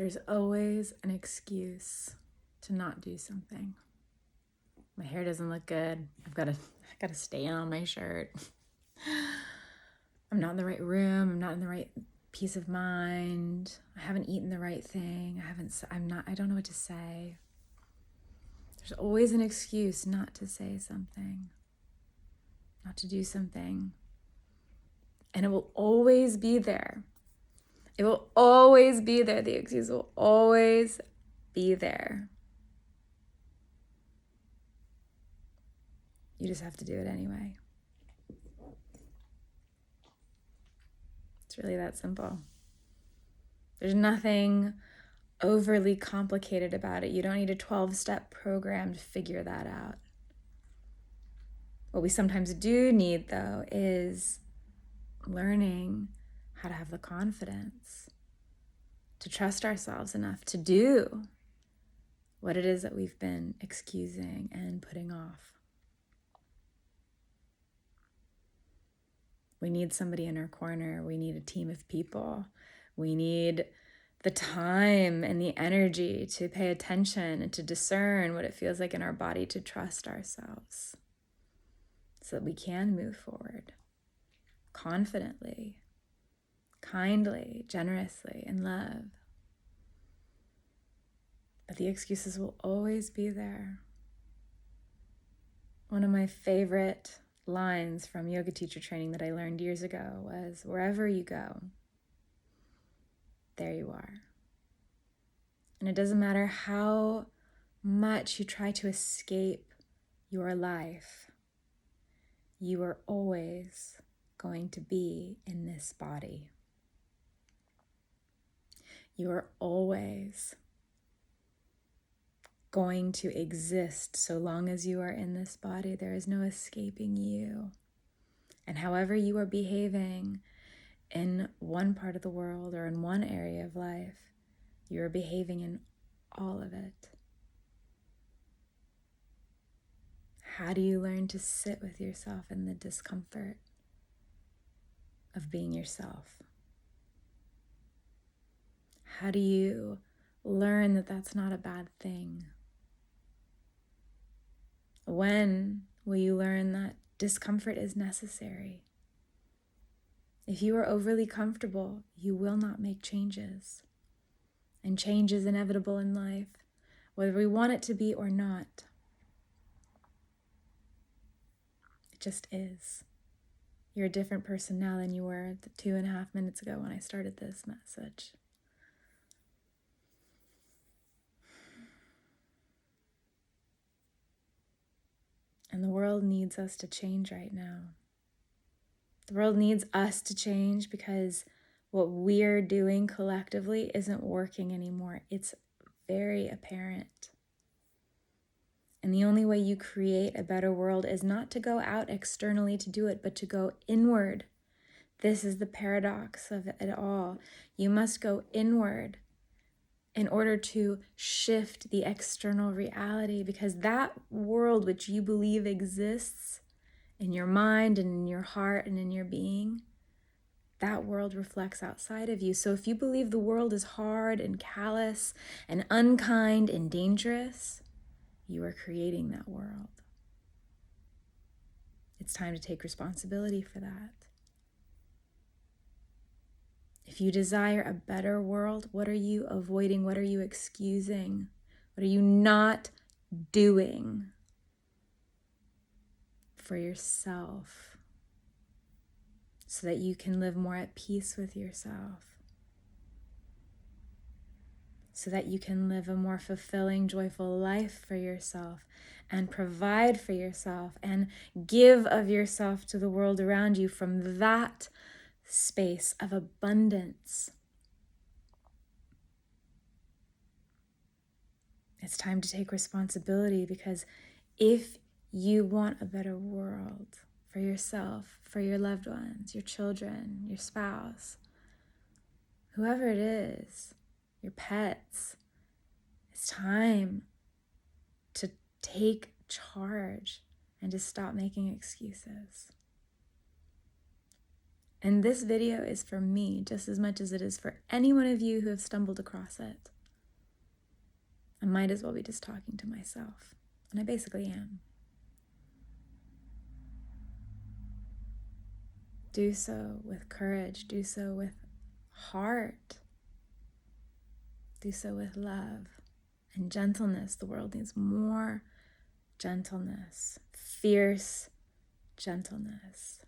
There's always an excuse to not do something. My hair doesn't look good. I got a stain on my shirt. I'm not in the right room. I'm not in the right peace of mind. I haven't eaten the right thing. I don't know what to say. There's always an excuse not to say something, not to do something. And it will always be there. It will always be there. The excuse will always be there. You just have to do it anyway. It's really that simple. There's nothing overly complicated about it. You don't need a 12-step program to figure that out. What we sometimes do need, though, is learning how to have the confidence to trust ourselves enough to do what it is that we've been excusing and putting off. We need somebody in our corner. We need a team of people. We need the time and the energy to pay attention and to discern what it feels like in our body, to trust ourselves so that we can move forward confidently, kindly, generously, in love. But the excuses will always be there. One of my favorite lines from yoga teacher training that I learned years ago was, wherever you go, there you are. And it doesn't matter how much you try to escape your life, you are always going to be in this body. You are always going to exist so long as you are in this body. There is no escaping you. And however you are behaving in one part of the world or in one area of life, you are behaving in all of it. How do you learn to sit with yourself in the discomfort of being yourself? How do you learn that that's not a bad thing? When will you learn that discomfort is necessary? If you are overly comfortable, you will not make changes. And change is inevitable in life, whether we want it to be or not. It just is. You're a different person now than you were 2.5 minutes ago when I started this message. And the world needs us to change right now. The world needs us to change because what we're doing collectively isn't working anymore. It's very apparent. And the only way you create a better world is not to go out externally to do it, but to go inward. This is the paradox of it all. You must go inward in order to shift the external reality, because that world which you believe exists in your mind and in your heart and in your being, that world reflects outside of you. So if you believe the world is hard and callous and unkind and dangerous, you are creating that world. It's time to take responsibility for that. If you desire a better world, what are you avoiding? What are you excusing? What are you not doing for yourself so that you can live more at peace with yourself? So that you can live a more fulfilling, joyful life for yourself and provide for yourself and give of yourself to the world around you from that space of abundance. It's time to take responsibility, because if you want a better world for yourself, for your loved ones, your children, your spouse, whoever it is, your pets, it's time to take charge and to stop making excuses. And this video is for me just as much as it is for any one of you who have stumbled across it. I might as well be just talking to myself. And I basically am. Do so with courage. Do so with heart. Do so with love and gentleness. The world needs more gentleness, fierce gentleness.